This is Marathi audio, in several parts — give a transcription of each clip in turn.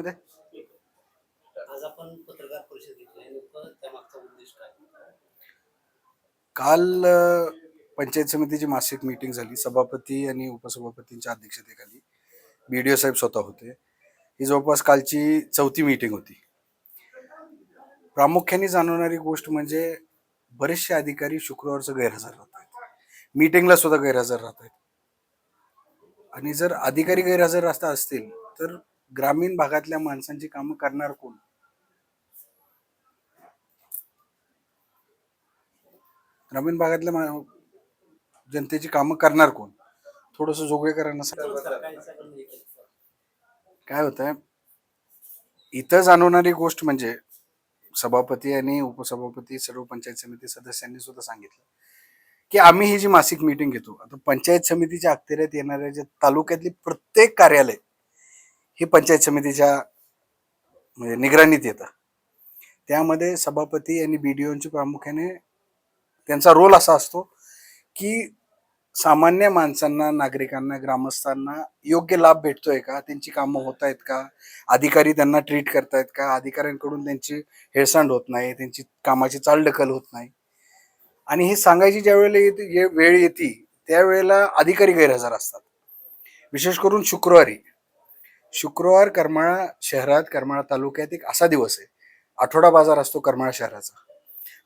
मध्ये आज आपण पत्रकार परिषद घेतली आहे, नेमकं त्यामागचा उद्देश काय? काल पंचायत समितीची मासिक मीटिंग झाली. सभापती आणि उपसभापतींच्या अध्यक्षतेखाली BDO साहेब स्वतः होते. ही जवळपास कालची 4थी मीटिंग होती. प्रामुख्याने जाणवणारी गोष्ट म्हणजे बरेचसे अधिकारी शुक्रवारचं गैरहजर राहत आहेत, मीटिंगला सुद्धा गैरहजर राहत आहेत. आणि जर अधिकारी गैरहजर असतील तर ग्रामीण भागातल्या माणसांची कामं करणार कोण? ग्रामीण भागातल्या जनतेची कामं करणार कोण? थोडंसं जोगळेकरांना काय होतंय, इथं जाणवणारी गोष्ट म्हणजे सभापती आणि उपसभापती सर्व पंचायत समिती सदस्यांनी सुद्धा सांगितलं की आम्ही ही जी मासिक मीटिंग घेतो, आता पंचायत समितीच्या अखत्यारीत येणाऱ्या जे तालुक्यातली प्रत्येक कार्यालय ही पंचायत समितीच्या म्हणजे निगराणीत येतं. त्यामध्ये सभापती आणि BDOंची प्रामुख्याने त्यांचा रोल असा असतो की सामान्य माणसांना, नागरिकांना, ग्रामस्थांना योग्य लाभ भेटतोय का, त्यांची कामं होत आहेत का, अधिकारी त्यांना ट्रीट करतायत का, अधिकाऱ्यांकडून त्यांची हेळसांड होत नाही, त्यांची कामाची चालढकल होत नाही. आणि हे सांगायची ज्या वेळेला वेळ येते त्यावेळेला अधिकारी गैरहजर असतात. विशेष करून शुक्रवार करमाळा शहरात, करमाळा तालुक्यात एक असा दिवस आहे, आठवडा बाजार असतो करमाळा शहराचा.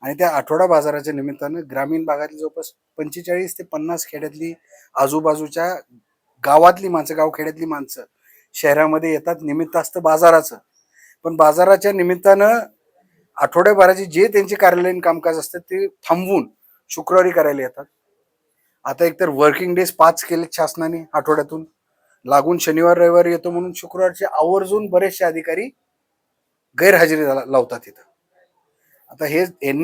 आणि त्या आठवडा बाजाराच्या निमित्तानं ग्रामीण भागातली जवळपास 45 ते 50 खेड्यातली आजूबाजूच्या गावातली माणसं, गावखेड्यातली माणसं शहरामध्ये येतात. निमित्त असतं बाजाराचं, पण बाजाराच्या निमित्तानं आठवड्याभराची जे त्यांचे कार्यालयीन कामकाज असतात ते थांबवून शुक्रवारी करायला येतात. आता एकतर वर्किंग डेज 5 केले शासनाने आठवड्यातून, लागून शनिवार रविवारी येतो म्हणून शुक्रवारचे आवर्जून बरेचसे अधिकारी गैरहजेरी लावतात तिथं. आता हे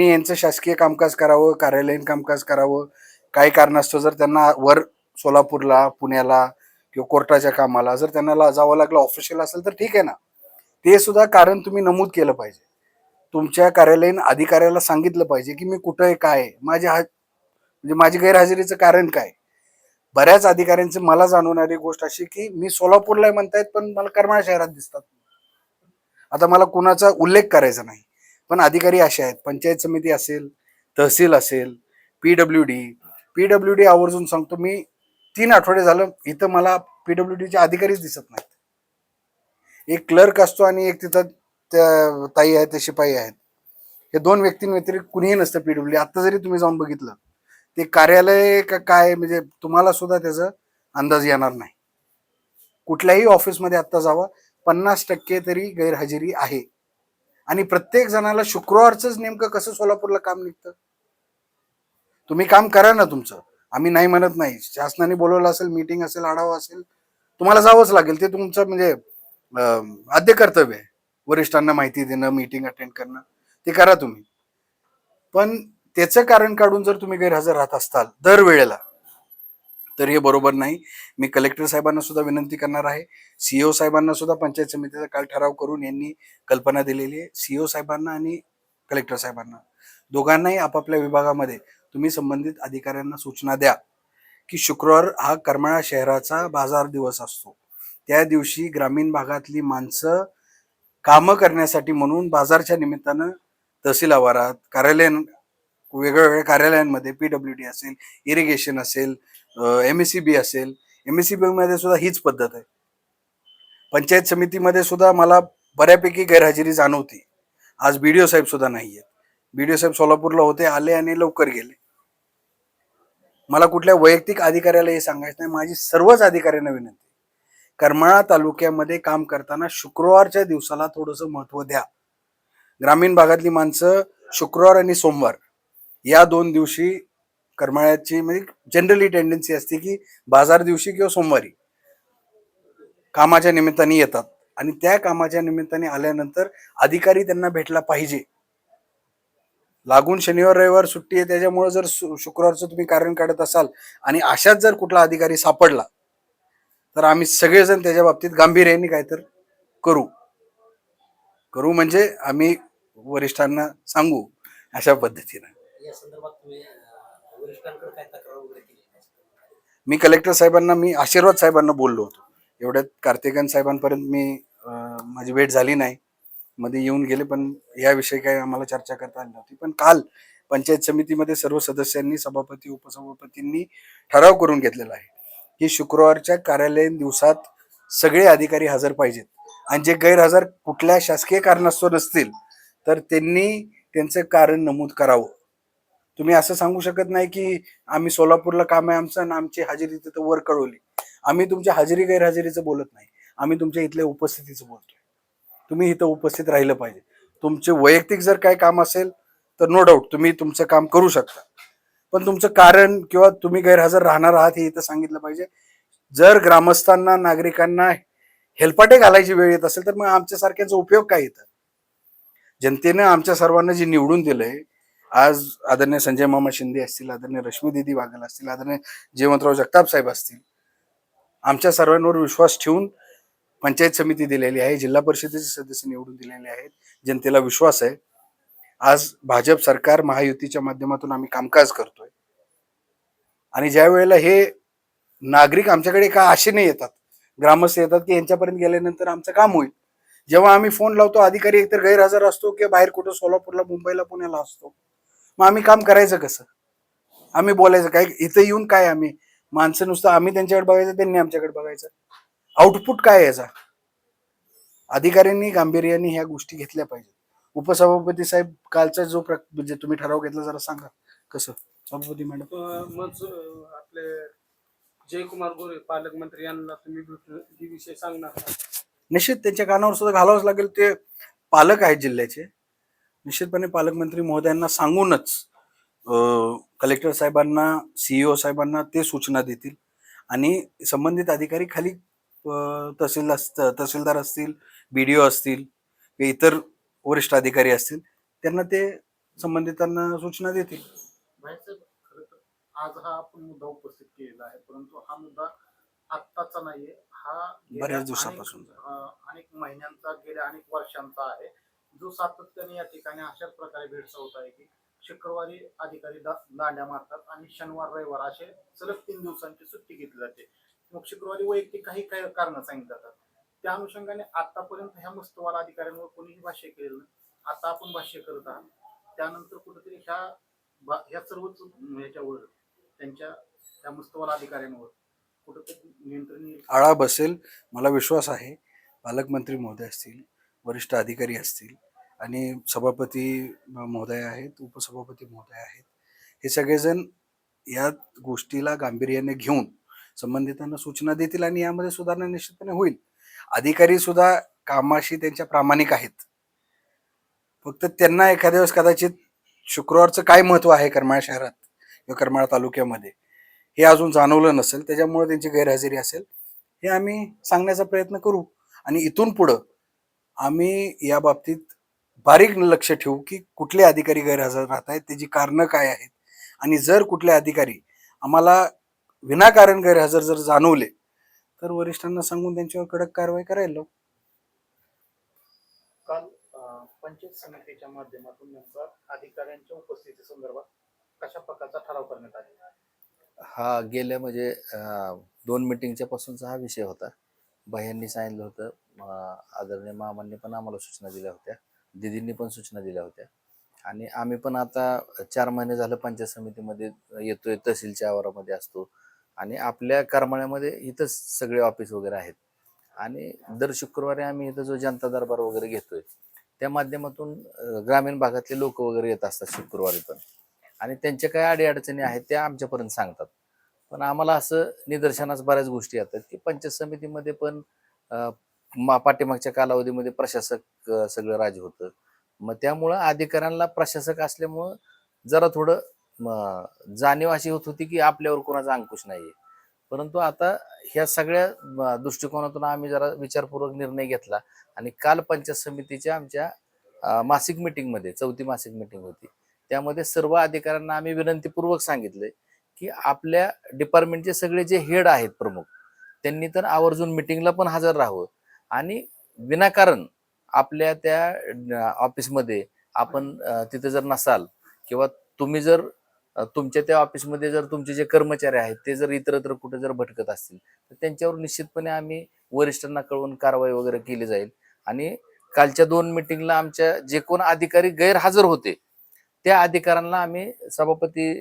यांचं शासकीय कामकाज करावं, कार्यालयीन कामकाज करावं, काही कारणास्तव जर त्यांना वर सोलापूरला, पुण्याला किंवा कोर्टाच्या कामाला जर त्यांना जावं लागलं, ऑफिशियल असेल तर ठीक आहे ना, ते सुद्धा कारण तुम्ही नमूद केलं पाहिजे. तुमच्या कार्यालयीन अधिकाऱ्याला सांगितलं पाहिजे की मी कुठं आहे, काय आहे, म्हणजे माझी गैरहजेरीचं कारण काय. बऱ्याच अधिकाऱ्यांचं मला जाणवणारी गोष्ट अशी की मी सोलापूरला म्हणतायत पण मला करमाळा शहरात दिसतात. आता मला कुणाचा उल्लेख करायचा नाही, पण अधिकारी असे आहेत, पंचायत समिती असेल, तहसील असेल, PWD आवर्जून सांगतो मी, 3 आठवडे झालं इथं मला PWDचे अधिकारीच दिसत नाहीत. एक क्लर्क असतो आणि एक तिथं त्या ताई आहेत, ते शिपाई आहेत. हे 2 व्यक्तींव्यतिरिक्त कुणीही नसतं PWD. आता जरी तुम्ही जाऊन बघितलं ते कार्यालय काय म्हणजे तुम्हाला सुद्धा त्याचा अंदाज येणार नाही. कुठल्याही ऑफिसमध्ये आता जावा, 50% तरी गैरहजेरी आहे. आणि प्रत्येक जणाला शुक्रवारच नेमकं कसं सोलापूरला काम निघतं? तुम्ही काम करा ना तुमचं, आम्ही नाही म्हणत नाही. शासनाने बोलवलं असेल, मीटिंग असेल, आढावा असेल, तुम्हाला जावंच लागेल. ते तुमचं म्हणजे आद्य कर्तव्य आहे. वरिष्ठांना माहिती देणं, मीटिंग अटेंड करणं, ते करा तुम्ही. पण त्याचं कारण काढून जर तुम्ही गैरहजर राहत असताल दरवेळेला तर हे बरोबर नाही. मी कलेक्टर साहेबांना सुद्धा विनंती करणार आहे. CEO साहेबांना सुद्धा पंचायत समितीचा काल ठराव करून यांनी कल्पना दिलेली आहे. CEO साहेबांना आणि कलेक्टर साहेबांना दोघांनाही आपापल्या विभागामध्ये तुम्ही संबंधित अधिकाऱ्यांना सूचना द्या की शुक्रवार हा करमाळा शहराचा बाजार दिवस असतो. त्या दिवशी ग्रामीण भागातली माणसं कामं करण्यासाठी म्हणून बाजारच्या निमित्तानं तहसील आवारात, वेगवेगळ्या कार्यालयांमध्ये PWD असेल, इरिगेशन असेल, MSEB असेल, MSEB मध्ये सुद्धा हीच पद्धत आहे. पंचायत समितीमध्ये सुद्धा मला बऱ्यापैकी गैरहजेरी जाणवती. आज BDO साहेब सुद्धा नाही आहेत. BDO साहेब सोलापूरला होते, आले आणि लवकर गेले. मला कुठल्या वैयक्तिक अधिकाऱ्याला हे सांगायचं नाही, माझी सर्वच अधिकाऱ्यांना विनंती, करमाळा तालुक्यामध्ये काम करताना शुक्रवारच्या दिवसाला थोडंसं महत्व द्या. ग्रामीण भागातली माणसं शुक्रवार आणि सोमवार या 2 दिवशी करमाळ्याची म्हणजे जनरली टेंडन्सी असते की बाजार दिवशी किंवा सोमवारी कामाच्या निमित्ताने येतात. आणि त्या कामाच्या निमित्ताने आल्यानंतर अधिकारी त्यांना भेटला पाहिजे. लागून शनिवार रविवार सुट्टी आहे, त्याच्यामुळे जर शुक्रवारचं तुम्ही कारण काढत असाल आणि अशाच जर कुठला अधिकारी सापडला तर आम्ही सगळेजण त्याच्या बाबतीत गांभीर्याने काय तर करू म्हणजे आम्ही वरिष्ठांना सांगू अशा पद्धतीनं. या संदर्भात तुम्ही वरिष्ठांकडे काय तक्रार वगैरे केली? मी कलेक्टर साहेबांना, मी आशीर्वाद साहेबांना बोललो होतो. एवढ्यात कार्तिकेयन साहेबांपर्यंत मी माझी भेट झाली नाही, मध्ये येऊन गेले, पण याविषयी काही आम्हाला चर्चा करता आली नव्हती. पण काल पंचायत समितीमध्ये सर्व सदस्यांनी, सभापती उपसभापतींनी ठराव करून घेतलेला आहे की शुक्रवारच्या कार्यालयीन दिवसात सगळे अधिकारी हजर पाहिजेत, आणि जे गैरहजर कुठल्या शासकीय कारणास्तव नसतील तर त्यांनी त्यांचं कारण नमूद करावं. तुम्ही असं सांगू शकत नाही की आम्ही सोलापूरला काम आहे आमचं आणि आमची हजेरी तिथं वर कळवली. आम्ही तुमच्या हजेरी गैरहजेरीचं बोलत नाही, आम्ही तुमच्या इथल्या उपस्थितीचं बोलतोय. तुम्ही इथं उपस्थित राहिलं पाहिजे. तुमचे वैयक्तिक जर काही काम असेल तर नो डाऊट तुम्ही तुमचं काम करू शकता, पण तुमचं कारण किंवा तुम्ही गैरहजर राहणार आहात हे इथं सांगितलं पाहिजे. जर ग्रामस्थांना, नागरिकांना हेलपाटे घालायची वेळ येत असेल तर मग आमच्यासारख्यांचा उपयोग काय इथं? जनतेनं आमच्या सर्वांना जे निवडून दिलंय, आज आदरणीय संजय मामा शिंदे असतील, आदरणीय रश्मी दिदी वाघेल असतील, आदरणीय जयवंतराव जगताप साहेब असतील, आमच्या सर्वांवर विश्वास ठेवून पंचायत समिती दिलेली आहे, जिल्हा परिषदेचे सदस्य निवडून दिलेले आहेत. जनतेला विश्वास आहे. आज भाजप सरकार महायुतीच्या माध्यमातून आम्ही कामकाज करतोय, आणि ज्या वेळेला हे नागरिक आमच्याकडे का आशेने येतात, ग्रामस्थ येतात की यांच्यापर्यंत गेल्यानंतर आमचं काम होईल. जेव्हा आम्ही फोन लावतो, अधिकारी एकतर गैरहजर असतो किंवा बाहेर कुठं सोलापूरला, मुंबईला, पुण्याला असतो, मग आम्ही काम करायचं कसं? आम्ही बोलायचं काय इथं येऊन? काय आम्ही माणसं नुसतं आम्ही त्यांच्याकडे बघायचं, त्यांनी आमच्याकडे बघायचं? आउटपुट काय याचा? अधिकाऱ्यांनी गांभीर्याने ह्या गोष्टी घेतल्या पाहिजेत. उपसभापती साहेब, कालचा जो म्हणजे तुम्ही ठराव घेतला, जरा सांगा कसं. सभापती मॅडम. मग आपले जयकुमार गोरे पालकमंत्री यांना तुम्ही भेटून ही विषय सांगणार का? निश्चित त्यांच्या कानावर सुद्धा घालावंच लागेल. ते पालक आहेत जिल्ह्याचे. निश्चितपणे पालकमंत्री महोदयांना सांगूनच कलेक्टर साहेबांना, सीईओ साहेबांना ते सूचना देतील, आणि संबंधित अधिकारी खाली तहसीलदार असतील, बीडीओ असतील, इतर वरिष्ठ अधिकारी असतील, त्यांना ते संबंधितांना सूचना देतील. खरं तर आज हा आपण मुद्दा उपस्थित केलेला आहे, परंतु हा मुद्दा आत्ताचा नाहीये, हा बऱ्याच दिवसापासून अनेक महिन्यांचा, गेल्या अनेक वर्षांचा आहे, जो सातत्याने या ठिकाणी अशाच प्रकारे भेडसावत आहे की शुक्रवारी अधिकारी दांड्या मारतात आणि शनिवार, रविवार असे सलग 3 दिवसांची सुट्टी घेतली जाते. मग शुक्रवारी वैयक्तिक काही कारण सांगितली जातात. त्या अनुषंगाने आतापर्यंत ह्या मस्तवाल अधिकाऱ्यांवर कोणीही भाष्य केलेलं नाही. आता आपण भाष्य करत आहात, त्यानंतर कुठेतरी ह्या सर्वच ह्याच्यावर, त्या मस्तवाल अधिकाऱ्यांवर कुठेतरी नियंत्रण येईल, आळा बसेल. मला विश्वास आहे. पालकमंत्री महोदय असतील, वरिष्ठ अधिकारी असतील, आणि सभापती महोदय आहेत, उपसभापती महोदय आहेत, हे सगळेजण या गोष्टीला गांभीर्याने घेऊन संबंधितांना सूचना देतील, आणि यामध्ये सुधारणा निश्चितपणे होईल. अधिकारी सुद्धा कामाशी त्यांच्या प्रामाणिक आहेत. फक्त त्यांना एखाद्या वेळेस कदाचित शुक्रवारचं काय महत्व आहे करमाळ शहरात किंवा करमाळ तालुक्यामध्ये हे अजून जाणवलं नसेल, त्याच्यामुळे त्यांची गैरहजेरी असेल. हे आम्ही सांगण्याचा प्रयत्न करू, आणि इथून पुढं आम्ही या बाबतीत बारीक लक्ष ठेवू की कुठले अधिकारी गैरहजर राहत आहेत, त्याची कारणं काय आहेत, आणि जर कुठले अधिकारी आम्हाला विनाकारण गैरहजर जर जाणवले तर वरिष्ठांना सांगून त्यांच्यावर कडक कारवाई करायला लावू. काल पंचायत समितीच्या माध्यमातून नेमका अधिकाऱ्यांच्या उपस्थिती संदर्भात कशा प्रकारचा ठराव करण्यात आला? हा गेल्या म्हणजे 2 मिटिंगच्या पासूनचा हा विषय होता. बाह्यांनी सांगितलं होतं, आदरणीय मामांनी पण आम्हाला सूचना दिल्या होत्या, दिदींनी पण सूचना दिल्या होत्या, आणि आम्ही पण आता 4 महिने झालं पंचायत समितीमध्ये येतोय, तहसीलच्या आवारामध्ये असतो, आणि आपल्या करमाळ्यामध्ये इथंच सगळे ऑफिस वगैरे आहेत, आणि दर शुक्रवारी आम्ही इथं जो जनता दरबार वगैरे घेतोय त्या माध्यमातून ग्रामीण भागातले लोक वगैरे येत असतात शुक्रवारी पण, आणि त्यांच्या काय अडीअडचणी आहेत त्या आमच्यापर्यंत सांगतात. पण आम्हाला असं निदर्शनास बऱ्याच गोष्टी येतात की पंचायत समितीमध्ये पण पाठीमागच्या कालावधीमध्ये प्रशासक सगळं राज होतं, मग त्यामुळं अधिकाऱ्यांना प्रशासक असल्यामुळं जरा थोडं जाणीव अशी होत होती की आपल्यावर कोणाचा अंकुश नाहीये. परंतु आता ह्या सगळ्या दृष्टिकोनातून आम्ही जरा विचारपूर्वक निर्णय घेतला, आणि काल पंचायत समितीच्या आमच्या मासिक मिटिंगमध्ये, 4थी मासिक मिटिंग होती, त्यामध्ये सर्व अधिकाऱ्यांना आम्ही विनंतीपूर्वक सांगितलंय की आपल्या डिपार्टमेंटचे सगळे जे हेड आहेत प्रमुख, त्यांनी तर आवर्जून मिटिंगला पण हजर राहावं, आणि विनाकारण आपल्या त्या ऑफिसमध्ये आपण तिथे जर नसाल, किंवा तुम्ही जर तुमच्या त्या ऑफिसमध्ये जर तुमचे जे कर्मचारी आहेत ते जर इतरत्र कुठे जर भटकत असतील तर त्यांच्यावर निश्चितपणे आम्ही वरिष्ठांना कळवून कारवाई वगैरे केली जाईल. आणि कालच्या 2 मिटिंगला आमच्या जे कोण अधिकारी गैरहजर होते त्या अधिकाऱ्यांना आम्ही सभापती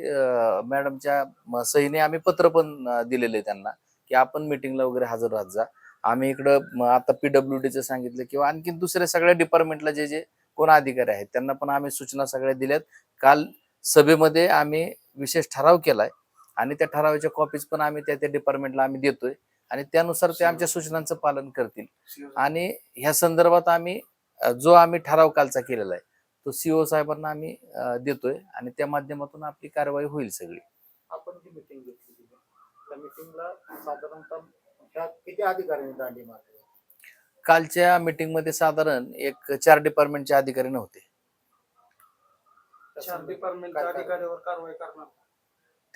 मॅडमच्या सहीने आम्ही पत्र पण दिलेले आहे त्यांना, की आपण मिटिंगला वगैरे हजर राहत जा. आम्ही इकडं आता PWDचं सांगितलं किंवा आणखी दुसऱ्या सगळ्या डिपार्टमेंटला जे जे कोण अधिकारी आहेत त्यांना पण आम्ही सूचना सगळ्या दिल्यात. काल सभेमध्ये आम्ही विशेष ठराव केलाय आणि त्या ठरावाच्या कॉपीज पण आम्ही त्या डिपार्टमेंटला आम्ही देतोय आणि त्यानुसार ते आमच्या सूचनांचं पालन करतील. आणि ह्या संदर्भात आम्ही जो आम्ही ठराव कालचा केलेला आहे तो CO साहेबांना आम्ही देतोय आणि त्या माध्यमातून आपली कारवाई होईल सगळी. आपण जी मिटिंग घेतली त्या मिटिंगला साधारणतः त्या किती अधिकाऱ्यांनी दांडी मारली? कालच्या मीटिंगमध्ये साधारण एक 4 डिपार्टमेंटचे अधिकारी नव्हते. डिपार्टमेंटच्या अधिकाऱ्यावर कारवाई करणार.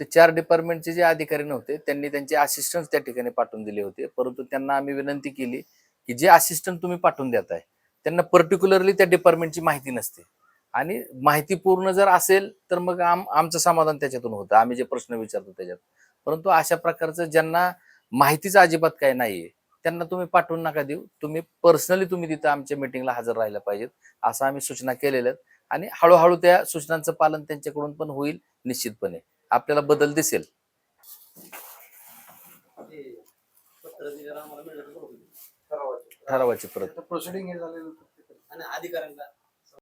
ते 4 डिपार्टमेंटचे जे अधिकारी नव्हते त्यांनी त्यांचे असिस्टंट त्या ठिकाणी पाठवून दिले होते. परंतु त्यांना आम्ही विनंती केली की जे असिस्टंट तुम्ही पाठवून देताय त्यांना पर्टिक्युलरली त्या डिपार्टमेंटची माहिती नसते आणि माहिती पूर्ण जर असेल तर मग आमचं समाधान त्याच्यातून होतं, आम्ही जे प्रश्न विचारतो त्याच्यात. परंतु अशा प्रकारचं ज्यांना माहितीच अजिबात काय नाहीये त्यांना तुम्ही पाठवून नका देऊ. तुम्ही पर्सनली तुम्ही तिथं आमच्या मिटिंगला हजर राहायला पाहिजेत असं आम्ही सूचना केलेल्या आहेत आणि हळूहळू त्या सूचनांचं पालन त्यांच्याकडून पण होईल. निश्चितपणे आपल्याला बदल दिसेल. ते पत्र दिलेलं आम्हाला मिळालं बरोबर. ठरावाची परत प्रोसिडिंग हे झालेलं आणि अधिकाऱ्यांना